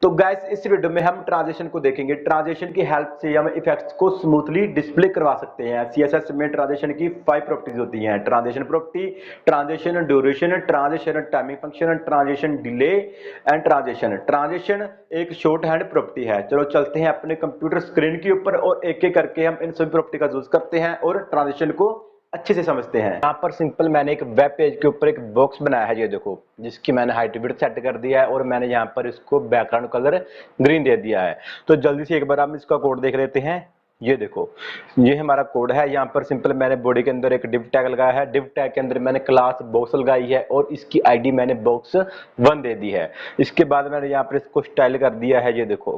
तो गाइस इस वीडियो में हम ट्रांजिशन को देखेंगे। ट्रांजिशन की हेल्प से हम इफेक्ट्स को स्मूथली डिस्प्ले करवा सकते हैं। सीएसएस में ट्रांजिशन की 5 प्रॉपर्टीज होती हैं। Transition property, transition duration, transition timing function, transition delay and transition. Transition एक शॉर्ट हैंड प्रॉपर्टी है। चलो चलते हैं अपने कंप्यूटर स्क्रीन के ऊपर और एक एक करके हम इन सभी प्रॉपर्टी का यूज करते हैं और ट्रांजिशन को अच्छे से समझते हैं। यहाँ पर सिंपल मैंने एक वेब पेज के ऊपर एक बॉक्स बनाया है, ये देखो, जिसकी मैंने हाइट विड्थ सेट कर दिया है और मैंने यहाँ पर इसको बैकग्राउंड कलर ग्रीन दे दिया है। तो जल्दी से एक बार हम इसका कोड देख लेते हैं। ये देखो, ये हमारा कोड है। यहाँ पर सिंपल मैंने बॉडी के अंदर एक डिव टैग लगाया है। डिव टैग के अंदर मैंने क्लास बॉक्स लगाई है और इसकी आईडी मैंने बॉक्स 1 दे दी है। इसके बाद मैंने यहाँ पर इसको स्टाइल कर दिया है। ये देखो,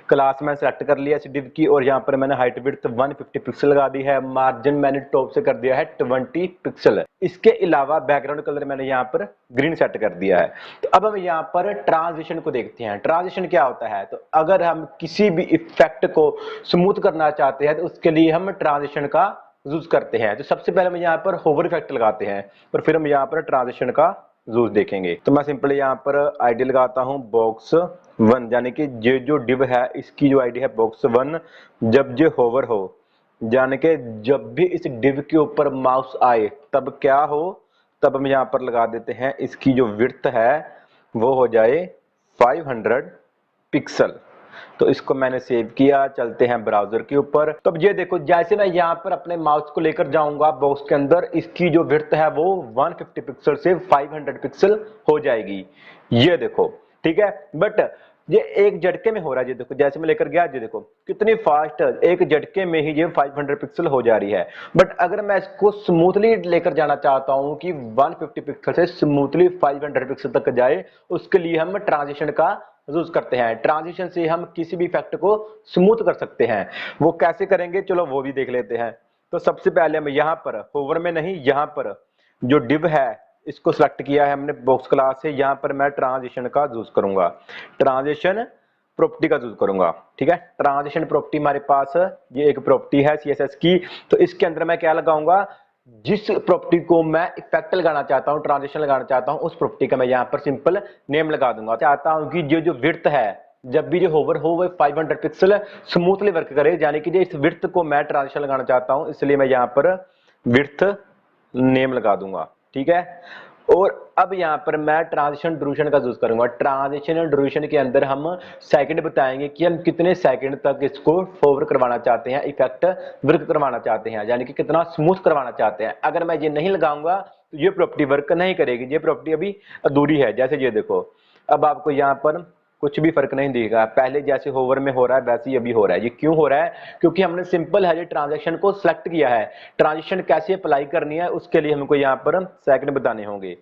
क्लास मैंने सेलेक्ट कर लिया इस डिव की और यहाँ पर मैंने हाइट विड्थ 150 पिक्सल लगा दी है। मार्जिन मैंने टॉप से कर दिया है 20 पिक्सल। इसके अलावा बैकग्राउंड कलर मैंने यहाँ पर ग्रीन सेट कर दिया है। तो अब हम यहाँ पर ट्रांजिशन को देखते हैं। ट्रांजिशन क्या होता है? तो अगर हम किसी भी इफेक्ट को स्मूथ करना चाहते हैं तो उसके लिए हम ट्रांजिशन का यूज करते हैं। तो सबसे पहले हम यहाँ पर होवर इफेक्ट लगाते हैं और फिर हम यहाँ पर ट्रांजिशन का यूज देखेंगे। तो मैं सिंपली यहाँ पर आईडी लगाता हूँ बॉक्स 1, यानी कि ये जो डिव है इसकी जो आईडी है बॉक्स 1। जब ये होवर हो, यानी कि जब भी इस डिव के ऊपर माउस आए तब क्या हो, तब हम यहाँ पर लगा देते हैं इसकी जो विड्थ है वो हो जाए 500 पिक्सल। तो इसको मैंने सेव किया। चलते हैं ब्राउजर के ऊपर। तो अब ये देखो, जैसे मैं यहाँ पर अपने माउस को लेकर जाऊंगा बॉक्स के अंदर, इसकी जो विड्थ है वो 150 पिक्सल से 500 पिक्सल हो जाएगी। ये देखो, ठीक है। बट ये एक झटके में हो रहा है। ये देखो, जैसे मैं लेकर गया, ये देखो कितनी फास्ट, एक झटके में ही ये 500 पिक्सल हो जा रही है। बट अगर मैं इसको स्मूथली लेकर जाना चाहता हूं कि 150 पिक्सल से स्मूथली 500 पिक्सल तक जाए, उसके लिए हम ट्रांजिशन का यूज करते हैं। ट्रांजिशन से हम किसी भी इफेक्ट को स्मूथ कर सकते हैं। वो कैसे करेंगे, चलो वो भी देख लेते हैं। तो सबसे पहले हम यहाँ पर होवर में नहीं, यहाँ पर जो डिव है इसको सिलेक्ट किया है हमने बॉक्स क्लास से। यहाँ पर मैं ट्रांजिशन का यूज करूंगा, ट्रांजिशन प्रॉपर्टी का यूज करूंगा। ठीक है, ट्रांजिशन प्रॉपर्टी हमारे पास ये एक प्रॉपर्टी है सीएसएस की। तो इसके अंदर मैं क्या लगाऊंगा, जिस प्रॉपर्टी को मैं इफेक्ट लगाना चाहता हूं, ट्रांजिशन लगाना चाहता हूं, उस प्रॉपर्टी का मैं यहां पर सिंपल नेम लगा दूंगा। चाहता हूं कि जो जो विड्थ है जब भी जो होवर हो वो 500 पिक्सल स्मूथली वर्क करे, यानी कि इस विड्थ को मैं ट्रांजिशन लगाना चाहता हूं, इसलिए मैं यहां पर विड्थ नेम लगा दूंगा। ठीक है, और अब यहां पर मैं ट्रांजिशन ड्यूरेशन का यूज करूंगा। ट्रांजिशन ड्यूरेशन के अंदर हम सेकंड बताएंगे कि हम कितने सेकंड तक इसको फॉरवर्ड करवाना चाहते हैं, इफेक्ट वर्क करवाना चाहते हैं, यानी कि कितना स्मूथ करवाना चाहते हैं। अगर मैं ये नहीं लगाऊंगा तो ये प्रॉपर्टी वर्क नहीं करेगी, ये प्रॉपर्टी अभी अधूरी है। जैसे ये देखो, अब आपको यहाँ पर कुछ भी फर्क नहीं दिखेगा। पहले जैसे होवर में हो रहा है वैसे ही अभी हो रहा है। ये क्यों हो रहा है? क्योंकि हमने सिंपल है ये ट्रांजेक्शन को सिलेक्ट किया है। ट्रांजिशन कैसे अप्लाई करनी है उसके लिए हमको यहाँ पर सेकंड बताने होंगे।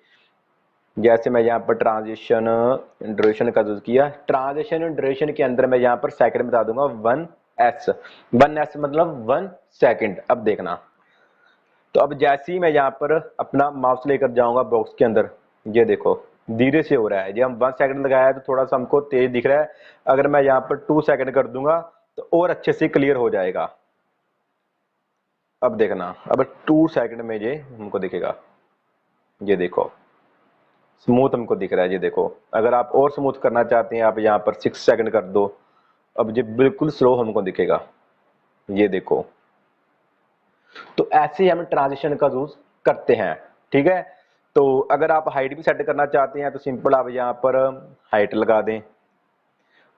जैसे मैं यहाँ पर ट्रांजिशन ड्यूरेशन का यूज किया, ट्रांजिशन ड्यूरेशन के अंदर मैं यहाँ पर सेकंड बता दूंगा 1s। 1s मतलब 1 सेकंड। अब देखना, तो अब जैसे ही मैं यहाँ पर अपना माउस लेकर जाऊंगा बॉक्स के अंदर, ये देखो धीरे से हो रहा है। जब हम 1 सेकंड लगाया है तो थोड़ा सा हमको तेज दिख रहा है। अगर मैं यहाँ पर 2 सेकंड कर दूंगा तो और अच्छे से क्लियर हो जाएगा। अब देखना, अब 2 सेकंड में ये हमको दिखेगा। ये देखो स्मूथ हमको दिख रहा है। ये देखो, अगर आप और स्मूथ करना चाहते हैं आप यहाँ पर 6 सेकंड कर दो, अब ये बिल्कुल स्लो हमको दिखेगा। ये देखो, तो ऐसे ही हम ट्रांजिशन का यूज करते हैं। ठीक है, तो अगर आप हाइट भी सेट करना चाहते हैं तो सिंपल आप यहाँ पर हाइट लगा दें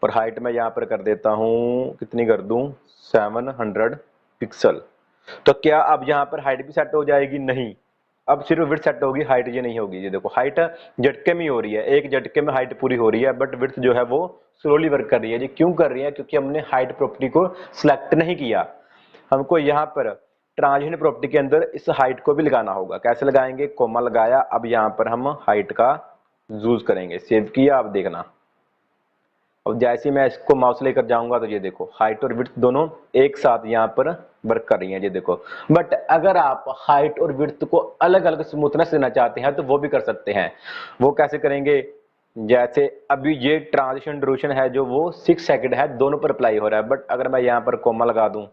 और हाइट में यहाँ पर कर देता हूँ, कितनी कर दूं, 700 पिक्सल। तो क्या अब यहाँ पर हाइट भी सेट हो जाएगी? नहीं, अब सिर्फ विड्थ सेट होगी, हाइट ये नहीं होगी। ये देखो हाइट झटके में हो रही है, एक झटके में हाइट पूरी हो रही है, बट विड्थ जो है वो स्लोली वर्क कर रही है। ये क्यों कर रही है? क्योंकि हमने हाइट प्रॉपर्टी को सिलेक्ट नहीं किया। हमको यहाँ पर ट्रांजिशन प्रॉपर्टी के अंदर इस हाइट को भी लगाना होगा। कैसे लगाएंगे? कोमा लगाया, अब यहाँ पर हम हाइट का यूज करेंगे। सेव किया, अब देखना, अब जैसे मैं इसको माउस लेकर जाऊंगा तो ये देखो हाइट और विड्थ दोनों एक साथ यहाँ पर वर्क कर रही हैं। ये देखो, बट अगर आप हाइट और विड्थ को अलग अलग स्मूथनेस देना चाहते हैं तो वो भी कर सकते हैं। वो कैसे करेंगे? जैसे अभी ये ट्रांजिशन ड्यूरेशन है जो वो 6 सेकंड है, दोनों पर अप्लाई हो रहा है। बट अगर मैं यहाँ पर कोमा लगा दूं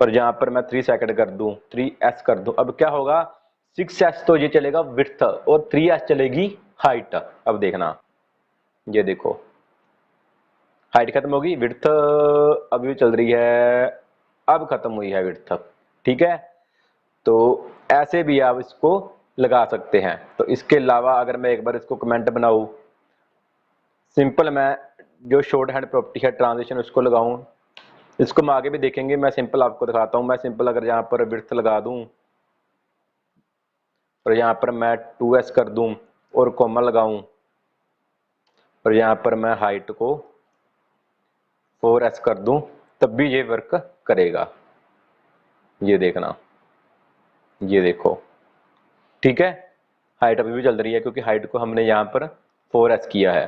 और यहाँ पर मैं 3 सेकंड कर दूं, 3s कर दूं, अब क्या होगा, 6s तो ये चलेगा विड्थ और 3s चलेगी हाइट। अब देखना, ये देखो हाइट खत्म होगी, विड्थ अभी चल रही है, अब खत्म हुई है विड्थ। ठीक है, तो ऐसे भी आप इसको लगा सकते हैं। तो इसके अलावा अगर मैं एक बार इसको कमेंट बनाऊं, सिंपल मैं जो शॉर्ट हैंड प्रॉपर्टी है ट्रांजिशन उसको लगाऊं, इसको हम आगे भी देखेंगे, मैं सिंपल आपको दिखाता हूं। मैं सिंपल अगर यहाँ पर विड्थ लगा दूं और यहाँ पर मैं 2s कर दूं और कॉमा लगाऊं और यहाँ पर मैं हाइट को 4s कर दूं, तब भी ये वर्क करेगा। ये देखना, ये देखो, ठीक है, हाइट अभी भी चल रही है क्योंकि हाइट को हमने यहाँ पर 4s किया है।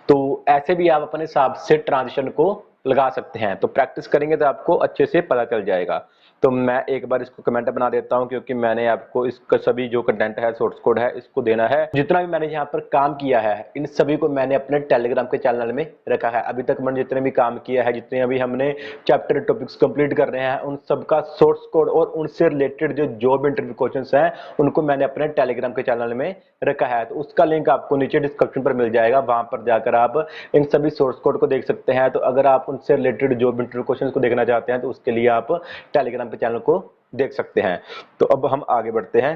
तो ऐसे भी आप अपने हिसाब से ट्रांजिशन को लगा सकते हैं। तो प्रैक्टिस करेंगे तो आपको अच्छे से पता चल जाएगा। तो मैं एक बार इसको कमेंट बना देता हूं क्योंकि मैंने आपको इसका सभी जो कंटेंट है, सोर्स कोड है, इसको देना है। जितना भी मैंने यहाँ पर काम किया है इन सभी को मैंने अपने टेलीग्राम के चैनल में रखा है। अभी तक मैंने जितने भी काम किया है, जितने अभी हमने चैप्टर टॉपिक्स कंप्लीट कर रहे हैं, उन सबका सोर्स कोड और उनसे रिलेटेड जो जॉब इंटरव्यू क्वेश्चंस हैं उनको मैंने अपने टेलीग्राम के चैनल में रखा है। तो उसका लिंक आपको नीचे डिस्क्रिप्शन पर मिल जाएगा, वहां पर जाकर आप इन सभी सोर्स कोड को देख सकते हैं। तो अगर आप उनसे रिलेटेड जॉब इंटरव्यू क्वेश्चंस को देखना चाहते हैं तो उसके लिए आप टेलीग्राम के चैनल को देख सकते हैं। तो अब हम आगे बढ़ते हैं।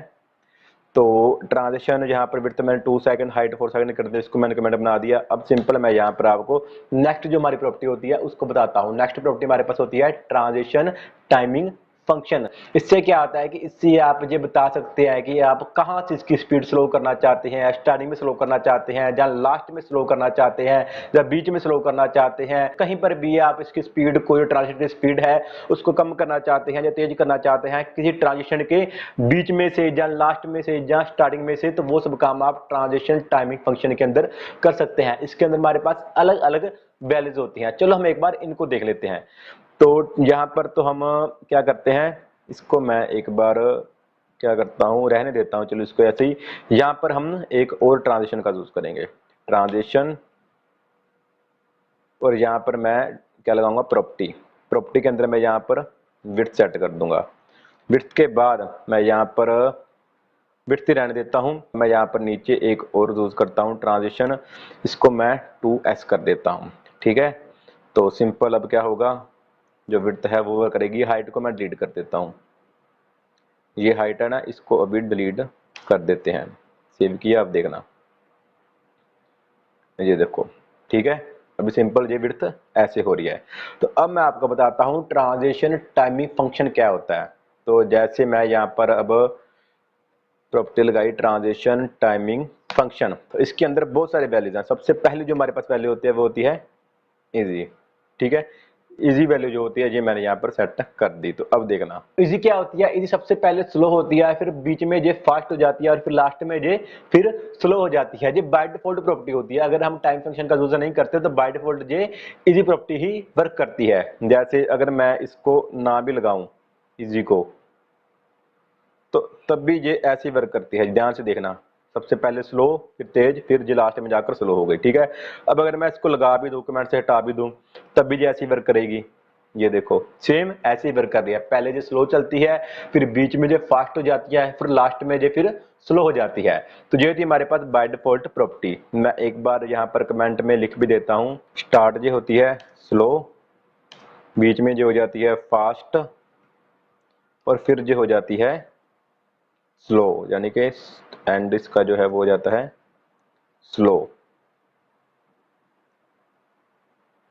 तो ट्रांजिशन यहाँ पर विड्थ मैंने 2 सेकंड, हाइट 4 सेकंड कर दिया, इसको मैंने कमेंट बना दिया। अब सिंपल मैं यहाँ पर आपको नेक्स्ट जो हमारी प्रॉपर्टी होती है उसको बताता हूँ। नेक्स्ट प्रॉपर्टी हमारे पास होती है ट्रांजिशन टाइमिंग फंक्शन। इससे क्या आता है कि इससे आप ये बता सकते हैं कि आप कहां से इसकी स्पीड स्लो करना चाहते हैं, स्टार्टिंग में स्लो करना चाहते हैं, या लास्ट में स्लो करना चाहते हैं, या बीच में स्लो करना चाहते हैं। कहीं पर भी आप इसकी स्पीड को, जो ट्रांजिशन की स्पीड है उसको कम करना चाहते हैं या तेज करना चाहते हैं किसी ट्रांजिशन के बीच में से, या लास्ट में से, या स्टार्टिंग में से, तो वो सब काम आप ट्रांजिशन टाइमिंग फंक्शन के अंदर कर सकते हैं। इसके अंदर हमारे पास अलग अलग वैल्यूज होती हैं। चलो हम एक बार इनको देख लेते हैं। तो यहाँ पर तो हम क्या करते हैं, इसको मैं एक बार क्या करता हूँ, रहने देता हूँ, चलो इसको ऐसे ही। यहाँ पर हम एक और ट्रांजिशन का यूज करेंगे, ट्रांजिशन, और यहाँ पर मैं क्या लगाऊंगा, प्रॉपर्टी। प्रॉपर्टी के अंदर मैं यहाँ पर विड्थ सेट कर दूंगा। विड्थ के बाद मैं यहाँ पर विड्थ ही रहने देता हूँ। मैं यहाँ पर नीचे एक और यूज करता हूँ ट्रांजिशन, इसको मैं 2s कर देता हूँ। ठीक है, तो सिंपल अब क्या होगा, जो विड्थ है वो करेगी, हाइट को मैं डिलीट कर देता हूँ। ये हाइट है ना, इसको अभी डिलीट कर देते हैं। सेव किया, अब देखना, ये देखो, ठीक है, अभी सिंपल ये विड्थ ऐसे हो रही है। तो अब मैं आपको बताता हूँ ट्रांजिशन टाइमिंग फंक्शन क्या होता है। तो जैसे मैं यहाँ पर अब प्रॉपर्टी लगाई ट्रांजिशन टाइमिंग फंक्शन, तो इसके अंदर बहुत सारे वैल्यूज हैं। सबसे पहले जो हमारे पास वैल्यू होती है वो होती है इजी। ठीक है, इजी वैल्यू जो होती है ये मैंने यहाँ पर सेट कर दी। तो अब देखना, इजी क्या होती है, इजी सबसे पहले स्लो होती है, फिर बीच में ये फास्ट हो जाती है और फिर लास्ट में ये फिर स्लो हो जाती है। ये बाय डिफॉल्ट प्रॉपर्टी होती है। अगर हम टाइम फंक्शन का यूज नहीं करते तो बाय डिफॉल्ट ये इजी प्रॉपर्टी ही वर्क करती है। जैसे अगर मैं इसको ना भी लगाऊं इजी को, तो तब भी ये ऐसी वर्क करती है। ध्यान से देखना, सबसे पहले स्लो, फिर तेज, फिर जो लास्ट में जाकर स्लो हो गई। ठीक है, अब अगर मैं इसको लगा भी दूं, कमेंट से हटा भी दूं, तब भी ये ऐसी वर्क करेगी। ये देखो, सेम ऐसे ही वर्क कर रही है। पहले जो स्लो चलती है, फिर बीच में जो फास्ट हो जाती है, फिर लास्ट में जो फिर स्लो हो जाती है। तो ये थी हमारे पास बाय डिफॉल्ट प्रॉपर्टी। मैं एक बार यहाँ पर कमेंट में लिख भी देता हूँ। स्टार्ट जो होती है स्लो, बीच में जो हो जाती है फास्ट, और फिर जो हो जाती है स्लो, यानी कि एंड इसका जो है वो हो जाता है स्लो।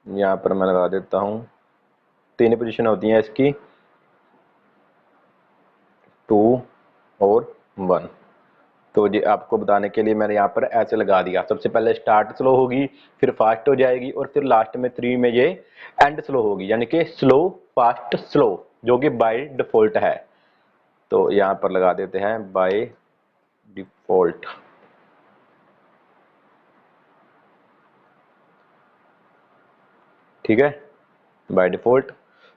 यहाँ पर मैं लगा देता हूँ, 3 पोजीशन होती हैं इसकी, 2 और 1। तो ये आपको बताने के लिए मैंने यहाँ पर ऐसे लगा दिया। सबसे पहले स्टार्ट स्लो होगी, फिर फास्ट हो जाएगी, और फिर लास्ट में 3 में ये एंड स्लो होगी, यानी कि स्लो फास्ट स्लो, जो कि बाय डिफॉल्ट है। तो यहाँ पर लगा देते हैं बाय डिफॉल्ट। ठीक है, बाय डिफॉल्ट।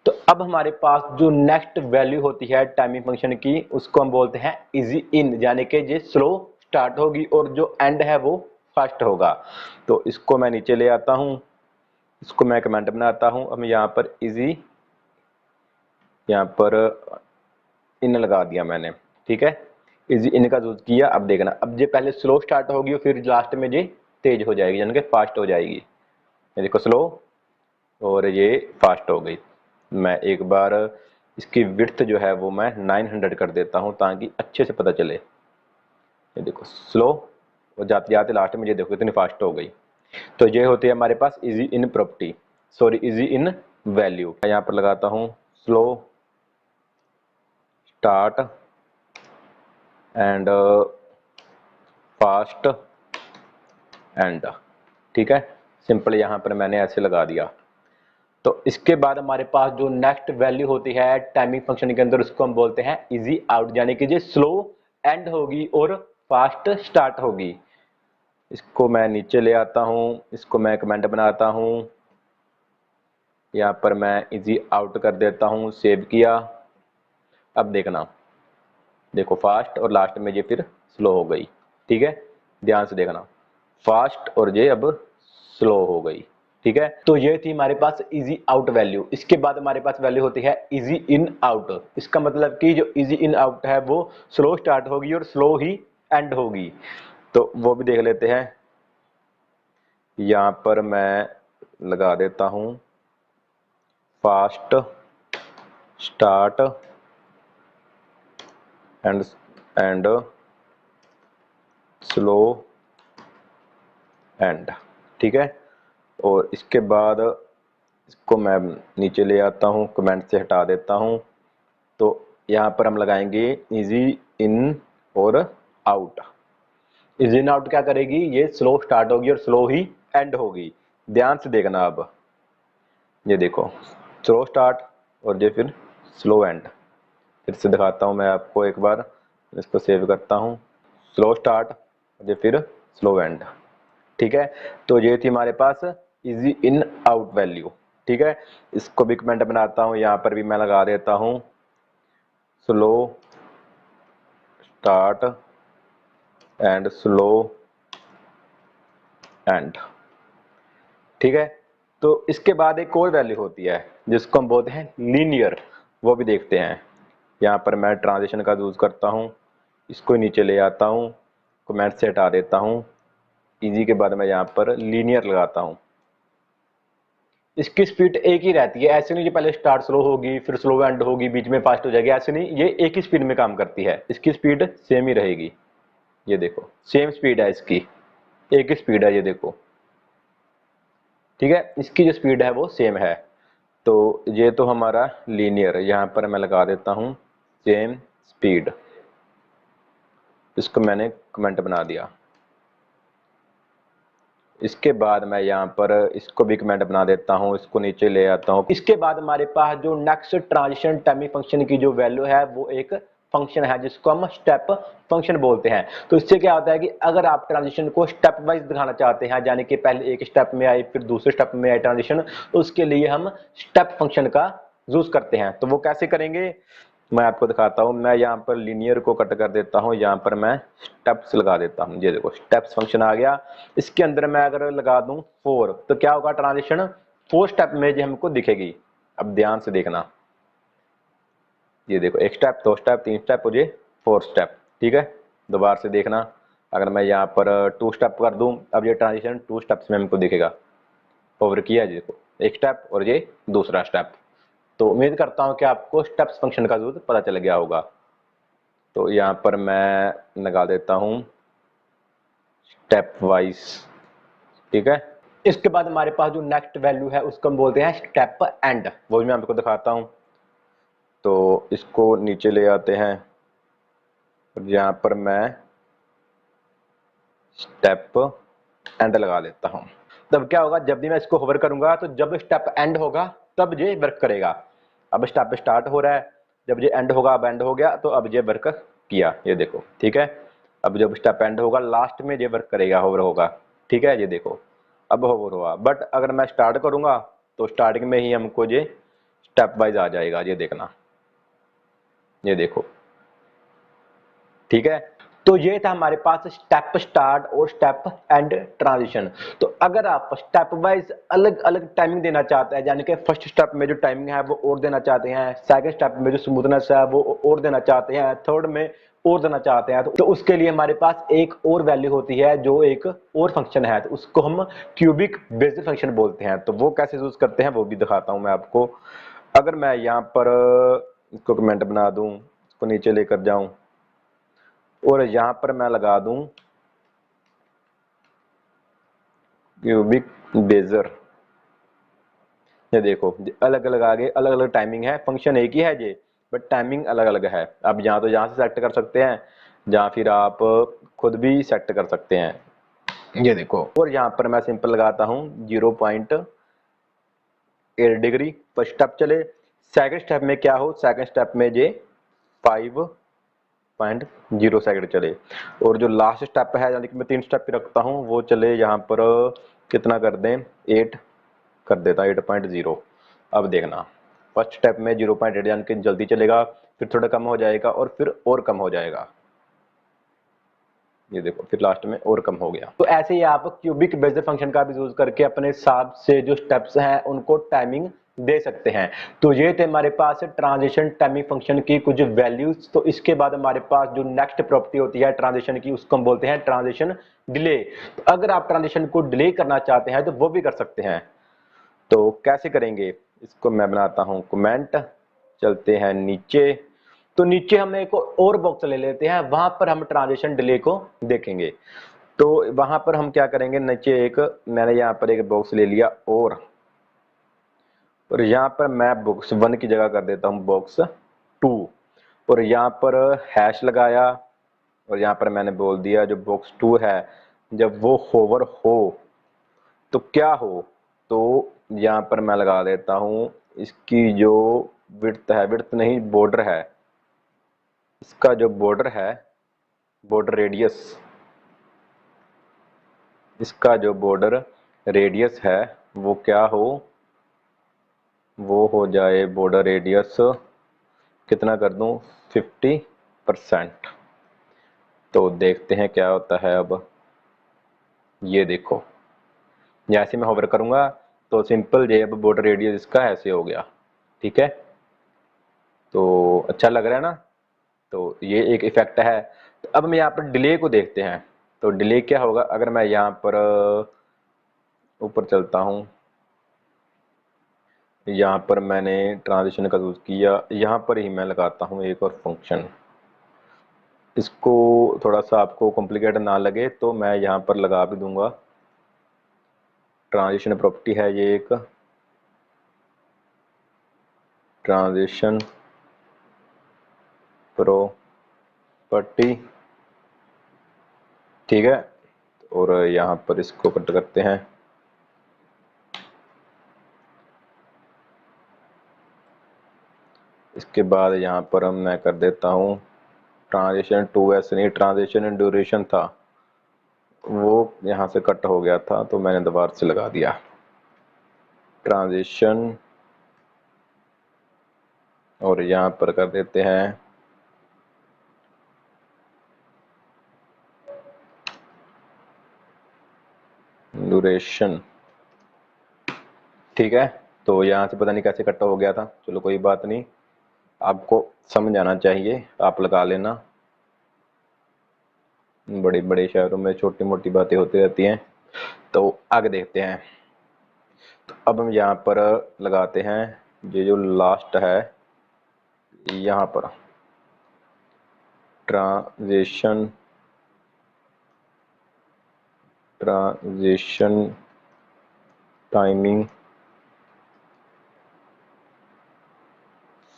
तो अब हमारे पास जो नेक्स्ट वैल्यू होती है टाइमिंग फंक्शन की, उसको हम बोलते हैं इजी इन, यानी कि ये स्लो स्टार्ट होगी और जो एंड है वो फास्ट होगा। तो इसको मैं नीचे ले आता हूं, इसको मैं कमेंट बनाता हूं। अब यहाँ पर इजी, यहाँ पर इन लगा दिया मैंने। ठीक है, इजी इन का यूज किया। अब देखना, अब ये पहले स्लो स्टार्ट होगी और फिर लास्ट में ये तेज हो जाएगी, यानी कि फास्ट हो जाएगी। ये देखो, स्लो और ये फास्ट हो गई। मैं एक बार इसकी विड्थ जो है वो मैं 900 कर देता हूँ ताकि अच्छे से पता चले। ये देखो स्लो, और जाते जाते लास्ट में ये देखो इतनी फास्ट हो गई। तो ये होती है हमारे पास easy in property, sorry easy in value. यहाँ पर लगाता हूँ slow start and fast end, ठीक है। सिंपल यहाँ पर मैंने ऐसे लगा दिया। तो इसके बाद हमारे पास जो नेक्स्ट वैल्यू होती है टाइमिंग फंक्शन के अंदर, उसको हम बोलते हैं इजी आउट, यानी कि ये स्लो एंड होगी और फास्ट स्टार्ट होगी। इसको मैं नीचे ले आता हूँ, इसको मैं कमेंट बनाता हूँ, यहाँ पर मैं इजी आउट कर देता हूँ, सेव किया। अब देखना, देखो फास्ट और लास्ट में ये फिर स्लो हो गई, ठीक है। ध्यान से देखना, फास्ट और ये अब स्लो हो गई, ठीक है। तो ये थी हमारे पास इजी आउट वैल्यू। इसके बाद हमारे पास वैल्यू होती है इजी इन आउट। इसका मतलब कि जो इजी इन आउट है वो स्लो स्टार्ट होगी और स्लो ही एंड होगी। तो वो भी देख लेते हैं। यहाँ पर मैं लगा देता हूँ fast start and slow and, ठीक है। और इसके बाद इसको मैं नीचे ले आता हूँ, कमेंट से हटा देता हूँ। तो यहाँ पर हम लगाएंगे इजी इन और आउट। इजी इन आउट क्या करेगी, ये स्लो स्टार्ट होगी और स्लो ही एंड होगी। ध्यान से देखना। अब ये देखो स्लो स्टार्ट और ये फिर स्लो एंड। फिर से दिखाता हूँ मैं आपको एक बार, इसको सेव करता हूँ, स्लो स्टार्ट और ये फिर स्लो एंड, ठीक है। तो ये थी हमारे पास इजी इन आउट वैल्यू, ठीक है। इसको भी कमेंट बनाता हूँ, यहाँ पर भी मैं लगा देता हूँ slow start and slow and, ठीक है। तो इसके बाद एक और वैल्यू होती है जिसको हम बोलते हैं लीनियर, वो भी देखते हैं। यहाँ पर मैं ट्रांजिशन का यूज करता हूँ, इसको नीचे ले आता हूँ, कमेंट से हटा देता हूँ, इजी के बाद मैं यहाँ पर लीनियर लगाता हूँ। इसकी स्पीड एक ही रहती है, ऐसे नहीं कि पहले स्टार्ट स्लो होगी फिर स्लो एंड होगी बीच में फास्ट हो जाएगी, ऐसे नहीं, ये एक ही स्पीड में काम करती है। इसकी स्पीड सेम ही रहेगी। ये देखो सेम स्पीड है इसकी, एक ही स्पीड है, ये देखो, ठीक है। इसकी जो स्पीड है वो सेम है। तो ये तो हमारा लीनियर, यहाँ पर मैं लगा देता हूँ सेम स्पीड, इसको मैंने कमेंट बना दिया। इसके बाद मैं यहाँ पर इसको भी कमेंट बना देता हूँ, इसको नीचे ले आता हूँ। इसके बाद हमारे पास जो नेक्स्ट ट्रांजिशन टाइमिंग फंक्शन की जो वैल्यू है वो एक फंक्शन है जिसको हम स्टेप फंक्शन बोलते हैं। तो इससे क्या होता है कि अगर आप ट्रांजिशन को स्टेप वाइज दिखाना चाहते हैं, यानी कि पहले एक स्टेप में आई फिर दूसरे स्टेप में आई ट्रांजिशन, तो उसके लिए हम स्टेप फंक्शन का यूज करते हैं। तो वो कैसे करेंगे मैं आपको दिखाता हूँ। मैं यहाँ पर लीनियर को कट कर देता हूँ, यहाँ पर मैं स्टेप्स लगा देता हूँ। ये देखो स्टेप्स फंक्शन आ गया। इसके अंदर मैं अगर लगा दूं 4 तो क्या होगा, ट्रांजिशन 4 स्टेप में जो हमको दिखेगी। अब ध्यान से देखना, ये देखो एक स्टेप, 2 स्टेप, 3 स्टेप और ये 4 स्टेप, ठीक है। दोबारा से देखना, अगर मैं यहाँ पर 2 स्टेप कर दूं, अब ये ट्रांजिशन 2 स्टेप्स में हमको दिखेगा। ओवर किया, देखो एक स्टेप और ये दूसरा स्टेप। तो उम्मीद करता हूँ कि आपको स्टेप्स फंक्शन का यूज पता चल गया होगा। तो यहाँ पर मैं लगा देता हूँ स्टेप वाइज, ठीक है। इसके बाद हमारे पास जो नेक्स्ट वैल्यू है उसको हम बोलते हैं स्टेप एंड, वो भी मैं आपको दिखाता हूँ। तो इसको नीचे ले आते हैं और यहाँ पर मैं स्टेप एंड लगा लेता हूँ। तब क्या होगा, जब भी मैं इसको होवर करूंगा तो जब स्टेप एंड होगा तब ये वर्क करेगा। अब स्टेप स्टार्ट हो रहा है, जब ये एंड होगा, अब एंड हो गया तो अब ये वर्क किया, ये देखो, ठीक है। अब जब स्टेप एंड होगा लास्ट में ये वर्क करेगा, होवर होगा, ठीक है। ये देखो अब होवर हुआ। बट अगर मैं स्टार्ट करूंगा तो स्टार्टिंग में ही हमको ये स्टेप वाइज आ जाएगा, ये देखना, ये देखो, ठीक है। तो ये था हमारे पास स्टेप स्टार्ट और स्टेप एंड ट्रांजिशन। तो अगर आप स्टेप वाइज अलग अलग टाइमिंग देना चाहते हैं, यानी कि फर्स्ट स्टेप में जो टाइमिंग है वो और देना चाहते हैं, सेकंड स्टेप में जो स्मूथनेस है वो और देना चाहते हैं, थर्ड में और देना चाहते हैं, तो उसके लिए हमारे पास एक और वैल्यू होती है जो एक और फंक्शन है, तो उसको हम क्यूबिक बेसिस फंक्शन बोलते हैं। तो वो कैसे यूज करते हैं वो भी दिखाता हूं मैं आपको। अगर मैं यहाँ पर इसको कमेंट बना दूं, इसको नीचे लेकर जाऊं और यहां पर मैं लगा दूं क्यूबिक बेजर, ये देखो अलग अलग आगे अलग अलग टाइमिंग है, फंक्शन एक ही है ये बट टाइमिंग अलग अलग है। अब यहाँ तो यहाँ से सेट कर सकते हैं या फिर आप खुद भी सेट कर सकते हैं, ये देखो। और यहाँ पर मैं सिंपल लगाता हूँ 0.8 डिग्री पर स्टेप चले। सेकंड स्टेप में क्या हो, सेकंड स्टेप में ये 5.0 सेकंड चले। और जो लास्ट स्टेप है, यानी कि मैं 3 स्टेप पे रखता हूँ, वो चले यहाँ पर कितना कर दें, 8 कर देता, 8.0। अब देखना फर्स्ट स्टेप में 0.8 यानी कि जल्दी चलेगा, फिर थोड़ा कम हो जाएगा और फिर और कम हो जाएगा, ये देखो फिर लास्ट में और कम हो गया। तो ऐसे ही आप क्यूबिक बेसिस फंक्शन का भी यूज करके अपने हिसाब से जो स्टेप्स हैं उनको टाइमिंग दे सकते हैं। तो ये थे हमारे पास ट्रांजिशन टाइमिंग फंक्शन की कुछ वैल्यूज। तो इसके बाद हमारे पास जो नेक्स्ट प्रॉपर्टी होती है ट्रांजिशन की, उसको हम बोलते हैं ट्रांजिशन डिले। तो अगर आप ट्रांजिशन को डिले करना चाहते हैं तो वो भी कर सकते हैं। तो कैसे करेंगे, इसको मैं बनाता हूं कमेंट, चलते हैं नीचे। तो नीचे हम एक और बॉक्स ले लेते हैं, वहां पर हम ट्रांजिशन डिले को देखेंगे। तो वहां पर हम क्या करेंगे, नीचे एक मैंने यहाँ पर एक बॉक्स ले लिया और यहाँ पर मैं बॉक्स 1 की जगह कर देता हूँ बॉक्स 2 और यहाँ पर हैश लगाया और यहाँ पर मैंने बोल दिया जो बॉक्स 2 है जब वो होवर हो तो क्या हो। तो यहाँ पर मैं लगा देता हूँ इसकी जो विड्थ है, विड्थ नहीं बॉर्डर है, इसका जो बॉर्डर है, बॉर्डर रेडियस, इसका जो बॉर्डर रेडियस है वो क्या हो, वो हो जाए बॉर्डर रेडियस कितना कर दूं, 50%। तो देखते हैं क्या होता है। अब ये देखो जैसे मैं होवर करूंगा तो सिंपल जे अब बॉर्डर रेडियस इसका ऐसे हो गया, ठीक है। तो अच्छा लग रहा है ना, तो ये एक इफेक्ट है। तो अब मैं यहाँ पर डिले को देखते हैं। तो डिले क्या होगा, अगर मैं यहाँ पर ऊपर चलता हूँ, यहाँ पर मैंने ट्रांजिशन का यूज किया, यहाँ पर ही मैं लगाता हूँ एक और फंक्शन। इसको थोड़ा सा आपको कॉम्प्लिकेट ना लगे तो मैं यहाँ पर लगा भी दूंगा, ट्रांजिशन प्रॉपर्टी है ये एक, ट्रांजिशन प्रॉपर्टी, ठीक है। और यहाँ पर इसको कट करते हैं, इसके बाद यहाँ पर मैं कर देता हूँ ट्रांजिशन 2s, नहीं ट्रांजिशन ड्यूरेशन था वो यहाँ से कट हो गया था तो मैंने दोबारा से लगा दिया ट्रांजिशन, और यहाँ पर कर देते हैं ड्यूरेशन, ठीक है। तो यहाँ से पता नहीं कैसे कट हो गया था, चलो कोई बात नहीं, आपको समझ आना चाहिए, आप लगा लेना। बड़े बड़े शहरों में छोटी मोटी बातें होती रहती हैं। तो आगे देखते हैं। तो अब हम यहाँ पर लगाते हैं ये जो लास्ट है, यहाँ पर ट्रांजिशन, ट्रांजिशन टाइमिंग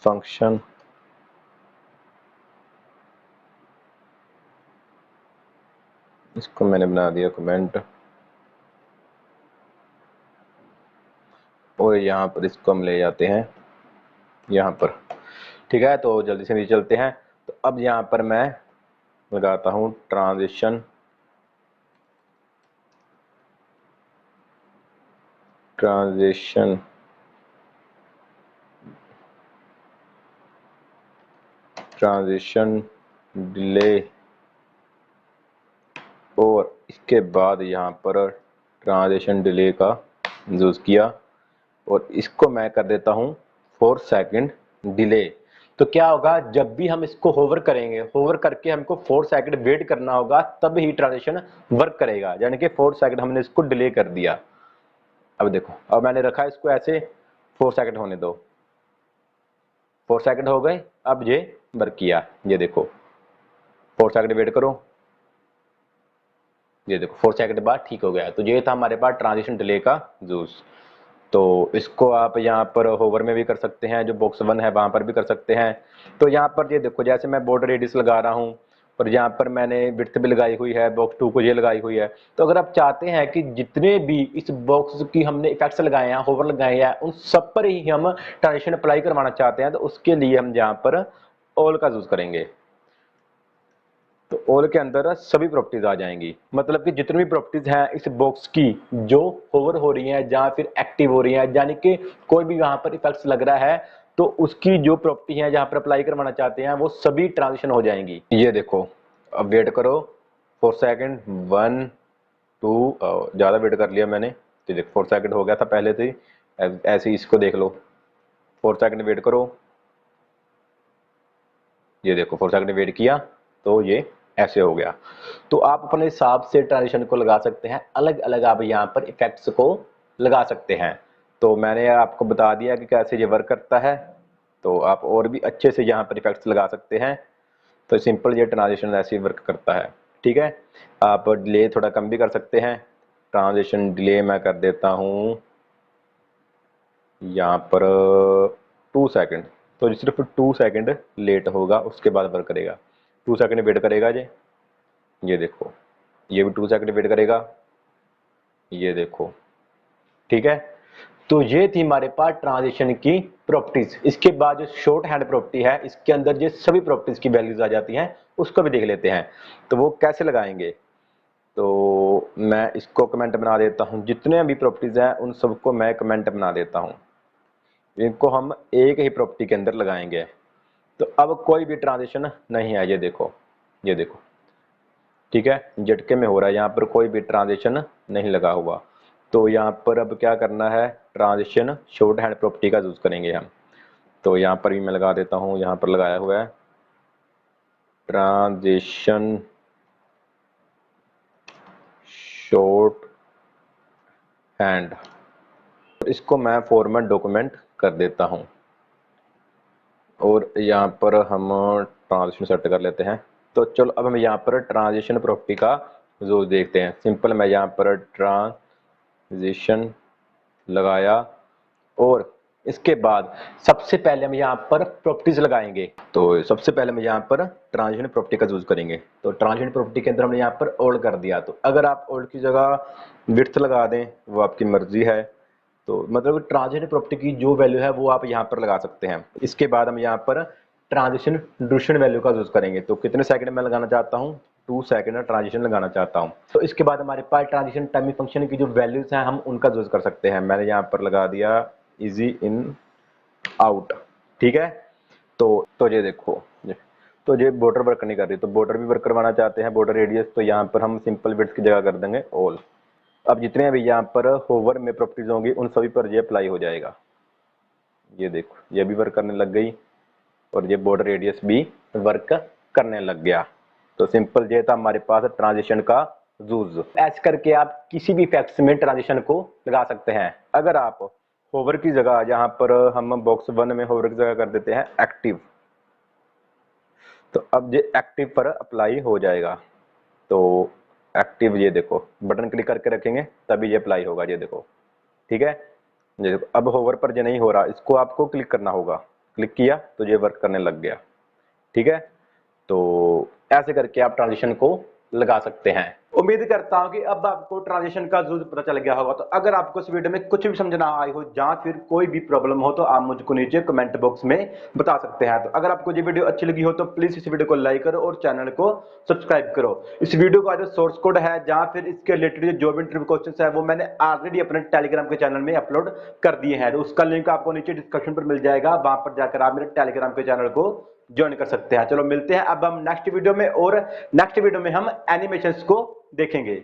फंक्शन, इसको मैंने बना दिया कमेंट, और यहाँ पर इसको हम ले जाते हैं यहाँ पर, ठीक है। तो जल्दी से नीचे चलते हैं। तो अब यहाँ पर मैं लगाता हूँ ट्रांजिशन, ट्रांजिशन ट्रांजिशन डिले और इसके बाद यहाँ पर ट्रांजिशन डिले का यूज़ किया और इसको मैं कर देता हूँ 4 सेकंड डिले। तो क्या होगा, जब भी हम इसको होवर करेंगे, होवर करके हमको 4 सेकंड वेट करना होगा, तब ही ट्रांजिशन वर्क करेगा। यानी कि 4 सेकंड हमने इसको डिले कर दिया। अब देखो, अब मैंने रखा इसको ऐसे, 4 सेकंड होने दो, 4 सेकंड हो गए। अब ये वर्क किया, ये देखो 4 सेकंड वेट करो, ये देखो 4 सेकंड बाद ठीक हो गया। तो ये था हमारे पास ट्रांजिशन डिले का यूज। तो इसको आप यहाँ पर होवर में भी कर सकते हैं, जो बॉक्स 1 है वहां पर भी कर सकते हैं। तो यहाँ पर ये देखो, जैसे मैं बॉर्डर रेडियस लगा रहा हूँ और यहाँ पर मैंने विड्थ भी लगाई हुई है, बॉक्स 2 को ये लगाई हुई है। तो अगर आप चाहते हैं कि जितने भी इस बॉक्स की हमने इफेक्ट्स लगाए हैं, होवर लगाए हैं, उन सब पर ही हम ट्रांजिशन अप्लाई करवाना चाहते हैं, तो उसके लिए हम यहाँ पर ऑल का यूज करेंगे। तो ऑल के अंदर सभी प्रॉपर्टीज आ जाएंगी, मतलब कि जितनी भी प्रॉपर्टीज हैं इस बॉक्स की जो होवर हो रही हैं या फिर एक्टिव हो रही हैं, यानी कि कोई भी यहाँ पर इफेक्ट्स लग रहा है, तो उसकी जो प्रॉपर्टी है जहां पर अप्लाई करवाना चाहते हैं वो सभी ट्रांजिशन हो जाएंगी। ये देखो, अब वेट करो 4 सेकंड, 1 2, ज्यादा वेट कर लिया मैंने, तो देखो 4 सेकंड हो गया था पहले से ही। ऐसे ही इसको देख लो, 4 सेकंड वेट करो, ये देखो 4 सेकंड वेट किया तो ये ऐसे हो गया। तो आप अपने हिसाब से ट्रांजिशन को लगा सकते हैं, अलग अलग आप यहाँ पर इफेक्ट्स को लगा सकते हैं। तो मैंने आपको बता दिया कि कैसे ये वर्क करता है। तो आप और भी अच्छे से यहाँ पर इफेक्ट्स लगा सकते हैं। तो सिंपल ये ट्रांजिशन ऐसे ही वर्क करता है। ठीक है, आप डिले थोड़ा कम भी कर सकते हैं। ट्रांजिशन डिले मैं कर देता हूँ यहाँ पर 2 सेकंड। तो सिर्फ 2 सेकंड लेट होगा, उसके बाद वर्क करेगा। 2 सेकंड वेट करेगा ये देखो, ये भी 2 सेकंड वेट करेगा, ये देखो। ठीक है, तो ये थी हमारे पास ट्रांजिशन की प्रॉपर्टीज। इसके बाद जो शॉर्ट हैंड प्रॉपर्टी है, इसके अंदर ये सभी प्रॉपर्टीज की वैल्यूज आ जाती हैं, उसको भी देख लेते हैं। तो वो कैसे लगाएंगे, तो मैं इसको कमेंट बना देता हूं, जितने भी प्रॉपर्टीज हैं उन सबको मैं कमेंट बना देता हूं। इनको हम एक ही प्रॉपर्टी के अंदर लगाएंगे। तो अब कोई भी ट्रांजिशन नहीं है, ये देखो, ये देखो। ठीक है, झटके में हो रहा है, यहाँ पर कोई भी ट्रांजिशन नहीं लगा हुआ। तो यहाँ पर अब क्या करना है, ट्रांजिशन शॉर्ट हैंड प्रॉपर्टी का यूज करेंगे हम। तो यहाँ पर भी मैं लगा देता हूँ, यहाँ पर लगाया हुआ है ट्रांजिशन शॉर्ट हैंड। इसको मैं फॉर्मेट डॉक्यूमेंट कर देता हूँ और यहाँ पर हम ट्रांजिशन सेट कर लेते हैं। तो चलो अब हम यहाँ पर ट्रांजिशन प्रॉपर्टी का जो देखते हैं। सिंपल मैं यहाँ पर ट्रांजिशन लगाया और इसके बाद सबसे पहले हम यहाँ पर प्रॉपर्टीज लगाएंगे। तो सबसे पहले हम यहाँ पर ट्रांजिशन प्रॉपर्टी का यूज करेंगे। तो ट्रांजिशन प्रॉपर्टी के अंदर हमने यहाँ पर ओल्ड कर दिया। तो अगर आप ओल्ड की जगह विड्थ लगा दें, वो आपकी मर्जी है। तो मतलब ट्रांजिशन प्रॉपर्टी की जो वैल्यू है वो आप यहाँ पर लगा सकते हैं। इसके बाद हम यहाँ पर ट्रांजिशन ड्यूरेशन वैल्यू का यूज करेंगे। तो कितने सेकंड में लगाना चाहता हूँ, 2 सेकंड ट्रांजिशन लगाना चाहता हूँ। तो इसके बाद हमारे पास ट्रांजिशन टाइमिंग फंक्शन की जो वैल्यूज हैं हम उनका यूज कर सकते हैं। मैंने यहाँ पर लगा दिया इजी इन आउट। ठीक है, तो ये देखो, तो ये बॉर्डर वर्क नहीं कर रही, तो बॉर्डर भी वर्क करवाना चाहते हैं, बॉर्डर रेडियस। तो यहाँ पर हम सिंपल विड्थ की जगह कर देंगे ऑल। अब जितने भी यहाँ पर होवर में प्रॉपर्टीज होंगी उन सभी पर ये अप्लाई हो जाएगा। ये देखो, ये भी वर्क करने लग गई और ये बॉर्डर रेडियस भी वर्क करने लग गया। तो सिंपल ये था हमारे पास ट्रांजिशन का यूज। ऐसे करके आप किसी भी इफेक्ट्स में ट्रांजिशन को लगा सकते हैं। अगर आप होवर की जगह, यहाँ पर हम बॉक्स 1 में होवर की जगह कर देते हैं एक्टिव, तो अब ये एक्टिव पर अप्लाई हो जाएगा। तो एक्टिव, ये देखो बटन क्लिक करके रखेंगे तभी ये अप्लाई होगा, ये देखो। ठीक है, ये देखो अब होवर पर ये नहीं हो रहा, इसको आपको क्लिक करना होगा। क्लिक किया तो ये वर्क करने लग गया। ठीक है, तो ऐसे करके आप ट्रांजिशन को लगा सकते हैं। उम्मीद करता हूं कि अब आपको ट्रांजिशन का यूज पता चल गया होगा। तो अगर आपको इस वीडियो में कुछ भी समझ ना आई हो या फिर कोई भी प्रॉब्लम हो तो आप मुझको नीचे कमेंट बॉक्स में बता सकते हैं। तो अगर आपको ये वीडियो अच्छी लगी हो तो प्लीज इस वीडियो को लाइक करो और चैनल को सब्सक्राइब करो। इस वीडियो का जो सोर्स कोड है या फिर इसके रिलेटेड जो भी इंटरव्यू क्वेश्चन है वो मैंने ऑलरेडी अपने टेलीग्राम के चैनल में अपलोड कर दिए हैं। तो उसका लिंक आपको नीचे डिस्क्रिप्शन पर मिल जाएगा, वहां पर जाकर आप मेरे टेलीग्राम के चैनल को ज्वाइन कर सकते हैं। चलो मिलते हैं अब हम नेक्स्ट वीडियो में, और नेक्स्ट वीडियो में हम एनिमेशंस को देखेंगे।